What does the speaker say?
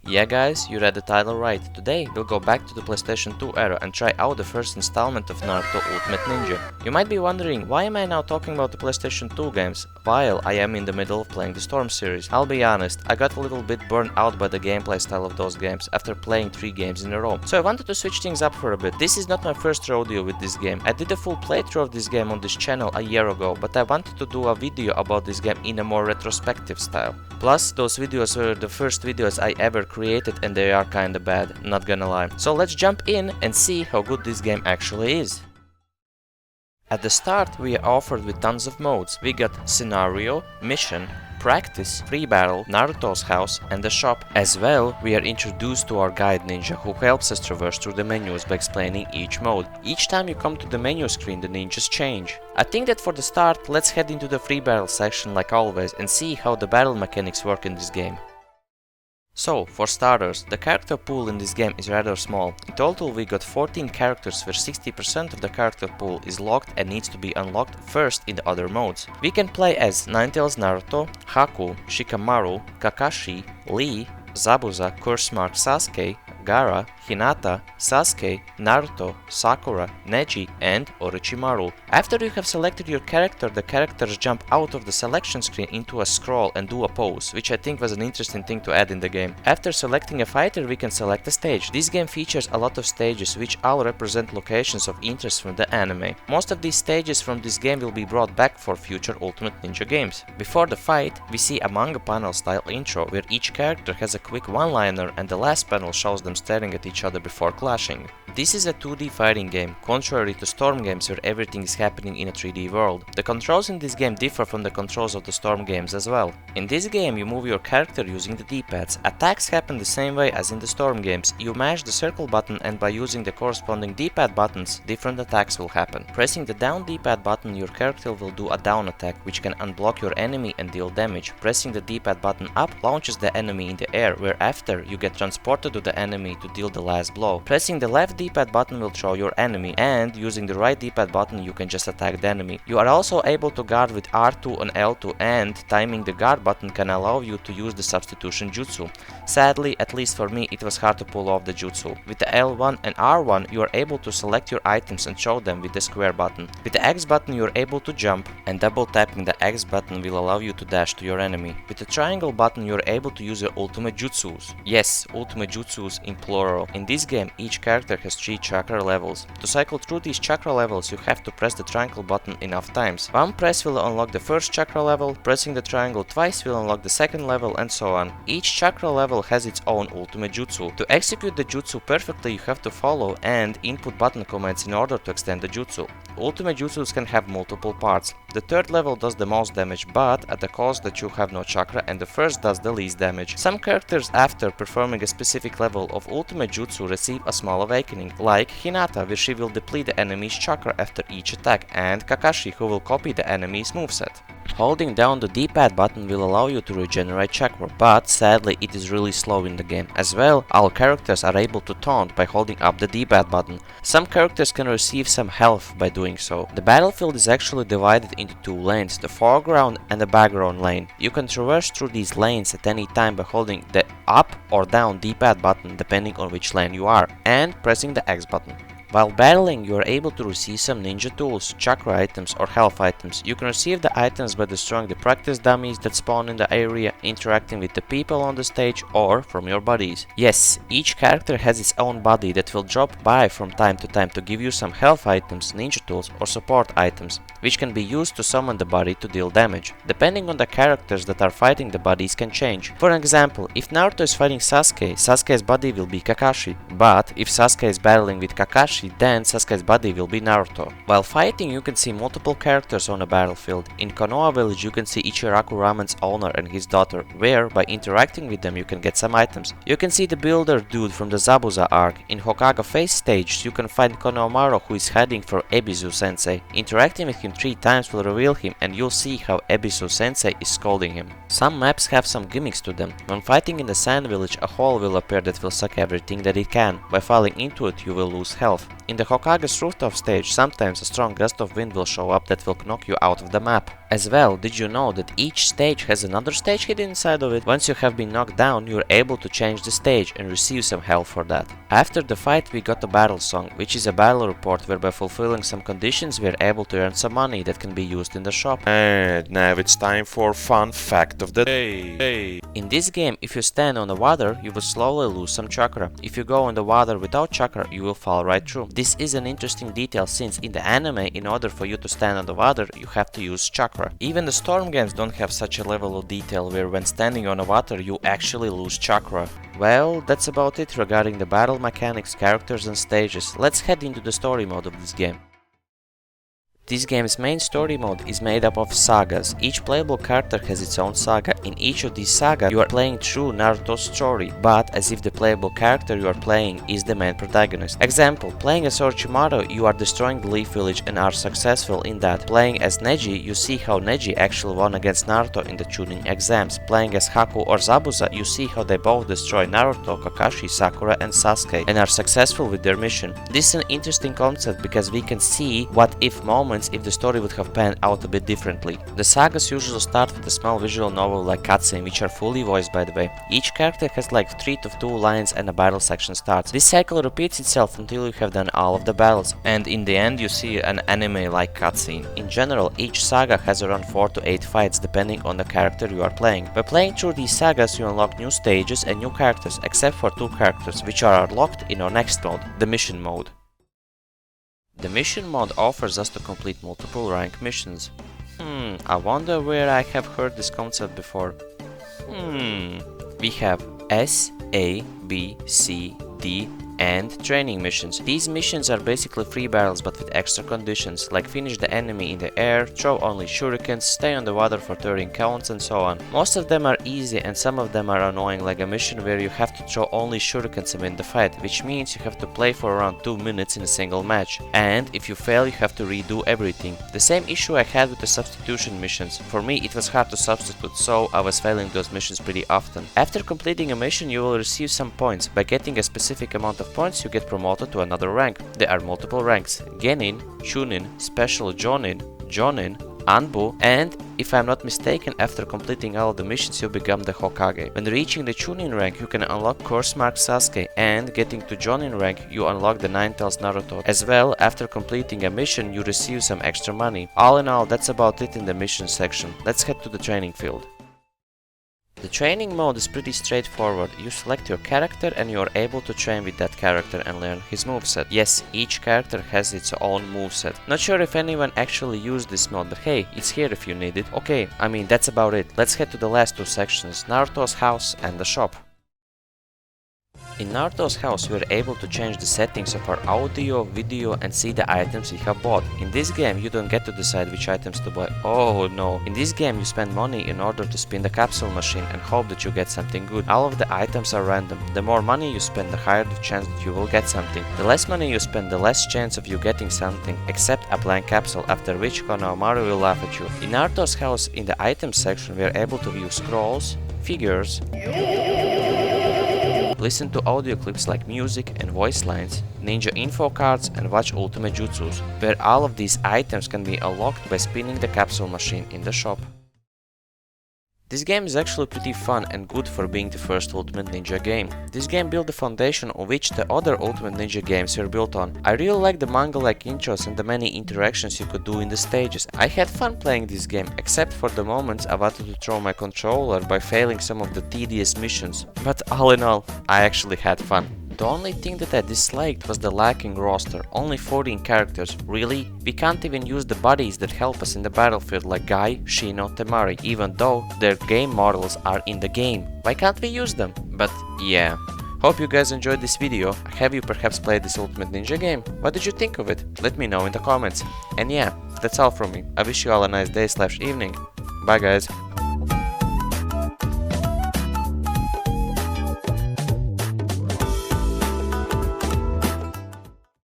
Yeah guys, you read the title right. Today we'll go back to the PlayStation 2 era and try out the first installment of Naruto Ultimate Ninja. You might be wondering, why am I now talking about the PlayStation 2 games while I am in the middle of playing the Storm series? I'll be honest, I got a little bit burned out by the gameplay style of those games after playing 3 games in a row. So I wanted to switch things up for a bit. This is not my first rodeo with this game. I did a full playthrough of this game on this channel a year ago, but I wanted to do a video about this game in a more retrospective style. Plus, those videos were the first videos I ever created and they are kinda bad, not gonna lie. So let's jump in and see how good this game actually is. At the start, we are offered with tons of modes. We got Scenario, Mission, Practice, Free Battle, Naruto's House, and the Shop. As well, we are introduced to our guide ninja who helps us traverse through the menus by explaining each mode. Each time you come to the menu screen, the ninjas change. I think that for the start, let's head into the Free Battle section like always and see how the battle mechanics work in this game. So, for starters, the character pool in this game is rather small. In total we got 14 characters where 60% of the character pool is locked and needs to be unlocked first in the other modes. We can play as Ninetales Naruto, Haku, Shikamaru, Kakashi, Lee, Zabuza, Curse Mark Sasuke, Gaara, Hinata, Sasuke, Naruto, Sakura, Neji, and Orochimaru. After you have selected your character, the characters jump out of the selection screen into a scroll and do a pose, which I think was an interesting thing to add in the game. After selecting a fighter, we can select a stage. This game features a lot of stages, which all represent locations of interest from the anime. Most of these stages from this game will be brought back for future Ultimate Ninja games. Before the fight, we see a manga panel style intro, where each character has a quick one-liner and the last panel shows them staring at each other before clashing. This is a 2D fighting game, contrary to Storm games where everything is happening in a 3D world. The controls in this game differ from the controls of the Storm games as well. In this game you move your character using the D-pads. Attacks happen the same way as in the Storm games. You mash the circle button and by using the corresponding D-pad buttons, different attacks will happen. Pressing the down D-pad button, your character will do a down attack, which can unblock your enemy and deal damage. Pressing the D-pad button up launches the enemy in the air, whereafter you get transported to the enemy to deal the last blow. Pressing the left D-pad button will throw your enemy, and using the right D-pad button you can just attack the enemy. You are also able to guard with R2 and L2, and timing the guard button can allow you to use the substitution jutsu. Sadly, at least for me, it was hard to pull off the jutsu. With the L1 and R1 you are able to select your items and show them with the square button. With the X button you are able to jump, and double tapping the X button will allow you to dash to your enemy. With the triangle button you are able to use your ultimate jutsus. Yes, ultimate jutsus in plural. In this game, each character has 3 chakra levels. To cycle through these chakra levels, you have to press the triangle button enough times. One press will unlock the first chakra level, pressing the triangle twice will unlock the second level, and so on. Each chakra level has its own ultimate jutsu. To execute the jutsu perfectly, you have to follow and input button commands in order to extend the jutsu. Ultimate jutsus can have multiple parts. The third level does the most damage, but at the cost that you have no chakra, and the first does the least damage. Some characters, after performing a specific level of ultimate jutsu, receive a small awakening, like Hinata, where she will deplete the enemy's chakra after each attack, and Kakashi, who will copy the enemy's moveset. Holding down the D-pad button will allow you to regenerate chakra, but sadly it is really slow in the game. As well, all characters are able to taunt by holding up the D-pad button. Some characters can receive some health by doing so. The battlefield is actually divided into 2 lanes, the foreground and the background lane. You can traverse through these lanes at any time by holding the up or down D-pad button depending on which lane you are, and pressing the X button. While battling, you are able to receive some ninja tools, chakra items or health items. You can receive the items by destroying the practice dummies that spawn in the area, interacting with the people on the stage, or from your buddies. Yes, each character has its own buddy that will drop by from time to time to give you some health items, ninja tools or support items, which can be used to summon the buddy to deal damage. Depending on the characters that are fighting, the buddies can change. For example, if Naruto is fighting Sasuke, Sasuke's buddy will be Kakashi, but if Sasuke is battling with Kakashi, then Sasuke's buddy will be Naruto. While fighting, you can see multiple characters on the battlefield. In Konoha village you can see Ichiraku Ramen's owner and his daughter, where by interacting with them you can get some items. You can see the builder dude from the Zabuza arc. In Hokage Face stage you can find Konohamaru, who is heading for Ebisu Sensei. Interacting with him 3 times will reveal him and you'll see how Ebisu Sensei is scolding him. Some maps have some gimmicks to them. When fighting in the Sand village, a hole will appear that will suck everything that it can. By falling into it you will lose health. In the Hokage's rooftop stage, sometimes a strong gust of wind will show up that will knock you out of the map. As well, did you know that each stage has another stage hidden inside of it? Once you have been knocked down, you're able to change the stage and receive some health for that. After the fight, we got a battle song, which is a battle report where by fulfilling some conditions we are able to earn some money that can be used in the shop. And now it's time for fun fact of the day. In this game, if you stand on the water, you will slowly lose some chakra. If you go in the water without chakra, you will fall right through. This is an interesting detail since in the anime, in order for you to stand on the water, you have to use chakra. Even the storm games don't have such a level of detail where when standing on the water you actually lose chakra. Well, that's about it regarding the battle mechanics, characters and stages. Let's head into the story mode of this game. This game's main story mode is made up of sagas. Each playable character has its own saga. In each of these sagas, you are playing through Naruto's story, but as if the playable character you are playing is the main protagonist. Example, playing as Orochimaru, you are destroying the Leaf Village and are successful in that. Playing as Neji, you see how Neji actually won against Naruto in the Chunin exams. Playing as Haku or Zabuza, you see how they both destroy Naruto, Kakashi, Sakura and Sasuke and are successful with their mission. This is an interesting concept because we can see what if moments if the story would have panned out a bit differently. The sagas usually start with a small visual novel like cutscene, which are fully voiced by the way. Each character has like 3 to 2 lines and a battle section starts. This cycle repeats itself until you have done all of the battles, and in the end you see an anime-like cutscene. In general, each saga has around 4 to 8 fights depending on the character you are playing. By playing through these sagas you unlock new stages and new characters, except for 2 characters which are unlocked in our next mode, the mission mode. The mission mode offers us to complete multiple rank missions. I wonder where I have heard this concept before. We have S, A, B, C, D, and training missions. These missions are basically free battles but with extra conditions, like finish the enemy in the air, throw only shurikens, stay on the water for 13 counts and so on. Most of them are easy and some of them are annoying, like a mission where you have to throw only shurikens and win the fight, which means you have to play for around 2 minutes in a single match. And if you fail you have to redo everything. The same issue I had with the substitution missions. For me it was hard to substitute, so I was failing those missions pretty often. After completing a mission you will receive some points. By getting a specific amount of points you get promoted to another rank. There are multiple ranks: Genin, Chunin, Special Jonin, Anbu, and if I'm not mistaken, after completing all of the missions you become the Hokage. When reaching the Chunin rank you can unlock Course Mark Sasuke, and getting to Jonin rank you unlock the Nine-Tails Naruto. As well, after completing a mission you receive some extra money. All in all, that's about it in the mission section. Let's head to the training field. The training mode is pretty straightforward. You select your character and you are able to train with that character and learn his moveset. Yes, each character has its own moveset. Not sure if anyone actually used this mode, but hey, it's here if you need it. Okay, I mean that's about it. Let's head to the last 2 sections, Naruto's house and the shop. In Naruto's house we are able to change the settings of our audio, video and see the items we have bought. In this game you don't get to decide which items to buy. Oh no. In this game you spend money in order to spin the capsule machine and hope that you get something good. All of the items are random. The more money you spend, the higher the chance that you will get something. The less money you spend, the less chance of you getting something, except a blank capsule, after which Konohamaru will laugh at you. In Naruto's house, in the items section we are able to view scrolls, figures, listen to audio clips like music and voice lines, ninja info cards and watch ultimate jutsus, where all of these items can be unlocked by spinning the capsule machine in the shop. This game is actually pretty fun and good for being the first Ultimate Ninja game. This game built the foundation on which the other Ultimate Ninja games were built on. I really like the manga-like intros and the many interactions you could do in the stages. I had fun playing this game, except for the moments I wanted to throw my controller by failing some of the tedious missions. But all in all, I actually had fun. The only thing that I disliked was the lacking roster, only 14 characters. Really? We can't even use the buddies that help us in the battlefield like Guy, Shino, Temari, even though their game models are in the game. Why can't we use them? But yeah. Hope you guys enjoyed this video. Have you perhaps played this Ultimate Ninja game? What did you think of it? Let me know in the comments. And yeah, that's all from me. I wish you all a nice day/evening. Bye guys.